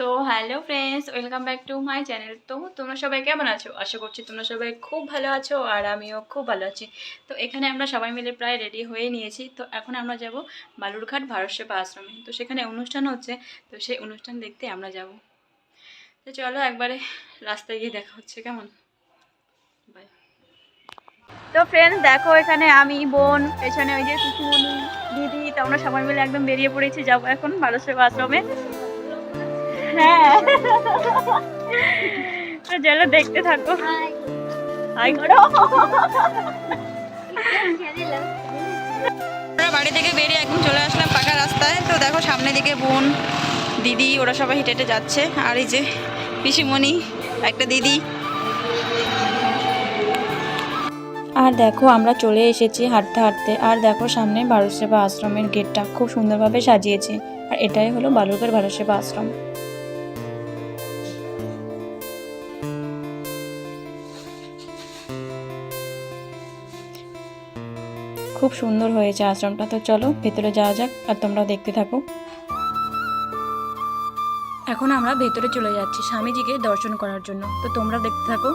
So hello friends, welcome back to my channel. তো তোমরা সবাই কেমন আছো? আশা করছি তোমরা সবাই খুব ভালো আছো আর আমিও খুব ভালো আছি। তো এখানে আমরা সবাই মিলে প্রায় রেডি হয়ে নিয়েছি। তো এখন আমরা যাব বালুরঘাট ভারত সেবা আশ্রমে। তো সেখানে অনুষ্ঠান হচ্ছে, তো সেই অনুষ্ঠান দেখতে আমরা যাব। তো চলো একবারে রাস্তায় গিয়ে দেখা হচ্ছে, কেমন? বাই। তো ফ্রেন্ডস দেখো, এখানে আমি, বোন, পেছনে ওই যে কুকুমনি, দিদি, তো আমরা সবাই মিলে একদম বেরিয়ে পড়েছি, যাবো এখন ভারত সেবা আশ্রমে। হ্যাঁ, তো চলো দেখতে থাকো। হাই করো। আমরা বাড়ি থেকে বেরিয়ে একদম চলে আসলাম পাকা রাস্তায়। তো দেখো সামনের দিকে বোন, দিদি ওরা সবাই হেঁটে হেঁটে যাচ্ছে, আর এই যে পিসিমণি, একটা দিদি। আর দেখো আমরা চলে এসেছি হাঁটতে হাঁটতে। আর দেখো সামনে ভারত সেবা আশ্রমের গেটটা খুব সুন্দরভাবে সাজিয়েছে। আর এটাই হলো বালুরঘাট ভারত সেবা আশ্রম। খুব সুন্দর হয়েছে আশ্রমটা। তো চলো ভেতরে যাওয়া যাক আর তোমরাও দেখতে থাকো। এখন আমরা ভেতরে চলে যাচ্ছি স্বামীজিকে দর্শন করার জন্য। তো তোমরা দেখতে থাকো।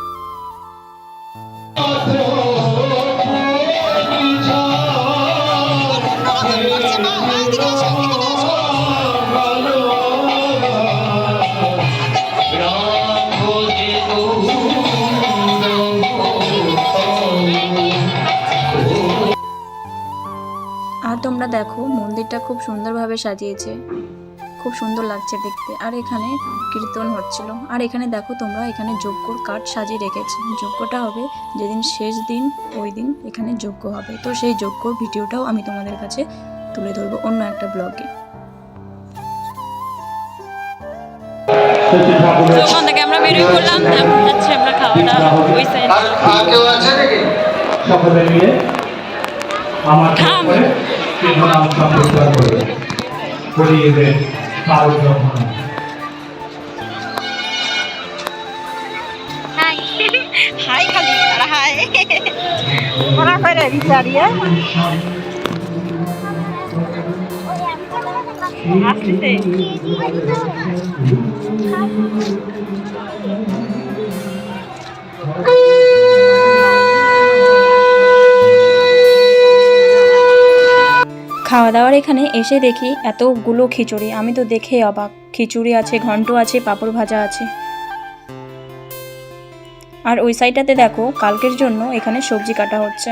আর তোমরা দেখো মন্দিরটা খুব সুন্দরভাবে সাজিয়েছে, খুব সুন্দর লাগছে দেখতে। আর এখানে কীর্তন হচ্ছিল। আর এখানে দেখো তোমরা, এখানে যজ্ঞর কাঠ সাজিয়ে রেখেছে। যজ্ঞটা হবে যেদিন শেষ দিন, ওই দিন এখানে যজ্ঞ হবে। তো সেই যজ্ঞর ভিডিওটাও আমি তোমাদের কাছে তুলে ধরবো অন্য একটা ব্লগে। ওখান থেকে আমরা বেরিয়ে পড়লাম, এখন যাচ্ছি আমরা খাওয়া দাওয়া ওই সাইড। সকলে মিলে আমার নাম সম্প্রচার করবে করিয়ে দেন কারো যখন হাই খালি হাই ওরা করে বিচারিয়ে আসছে। খাওয়া দাওয়ার এখানে এসে দেখি এতগুলো খিচুড়ি, আমি তো দেখে অবাক। খিচুড়ি আছে, ঘন্ট আছে, পাঁপড় ভাজা আছে। আর ওই সাইডটাতে দেখো কালকের জন্য এখানে সবজি কাটা হচ্ছে।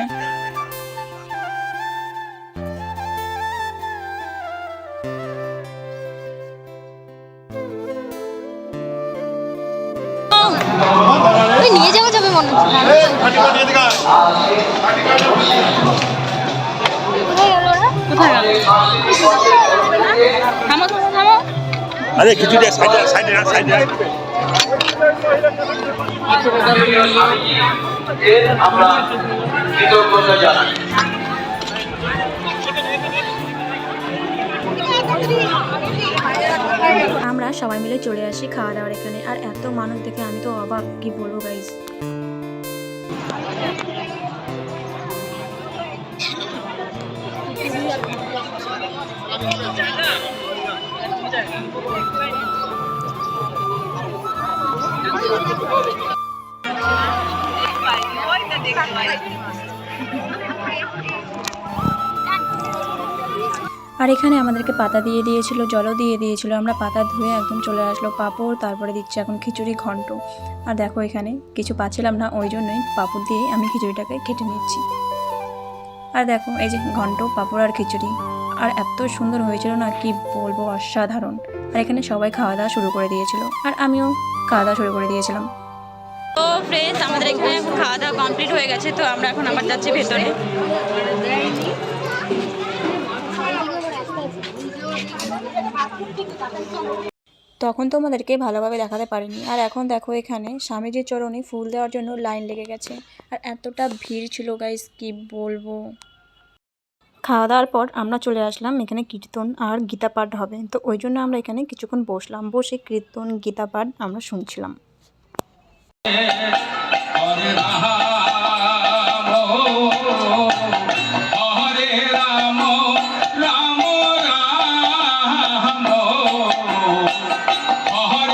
নিয়ে যাওয়া যাবে মনে হচ্ছে। কোথায় গেল? থামো থামো। আরে খিচুড়ি সাইডে সাইডে সাইডে আমরা কৃতজ্ঞতা জানাই। আমরা সবাই মিলে চলে আসি খাওয়া দাওয়ার এখানে। আর এত মানুষ দেখে আমি তো অবাক, কি বলবো গাইস। আর এখানে আমাদেরকে পাতা দিয়ে দিয়েছিল, জলও দিয়ে দিয়েছিল। আমরা পাতা ধুয়ে একদম চলে আসলো পাঁপড়, তারপরে দিচ্ছে এখন খিচুড়ি ঘন্ট। আর দেখো এখানে কিছু পাচ্ছিলাম না, ওই জন্যই পাঁপড় দিয়ে আমি খিচুড়িটাকে কেটে নিচ্ছি। আর দেখো এই যে ঘন্ট, পাঁপড় আর খিচুড়ি। আর এত সুন্দর হয়েছিল না, কি বলবো, অসাধারণ। আর এখানে সবাই খাওয়া দাওয়া শুরু করে দিয়েছিল, আর আমিও খাওয়া দাওয়া শুরু করে দিয়েছিলাম। তো ফ্রেন্ডস, আমাদের এখানে এখন খাওয়া দাওয়া কমপ্লিট হয়ে গেছে। তো আমরা এখন আবার যাচ্ছি ভেতরে। তখন তোমাদেরকে ভালোভাবে দেখাতে পারিনি। আর এখন দেখো এখানে স্বামীজির চরণে ফুল দেওয়ার জন্য লাইন লেগে গেছে। আর এতটা ভিড় ছিল গাইস, কি বলবো। খাওয়া দাওয়ার পর আমরা চলে আসলাম, এখানে কীর্তন আর গীতা পাঠ হবে। তো ওই জন্য আমরা এখানে কিছুক্ষণ বসলাম, বসে কীর্তন গীতা পাঠ আমরা শুনছিলাম। হরে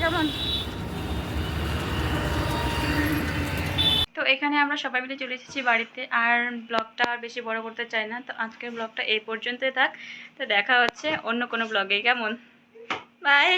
কেমন? তো এখানে আমরা সবাই মিলে চলে এসেছি বাড়িতে, আর ব্লগটা আর বেশি বড় করতে চাই না। তো আজকের ব্লগটা এই পর্যন্তই থাক। তো দেখা হচ্ছে অন্য কোনো ব্লগে। কেমন? বাই।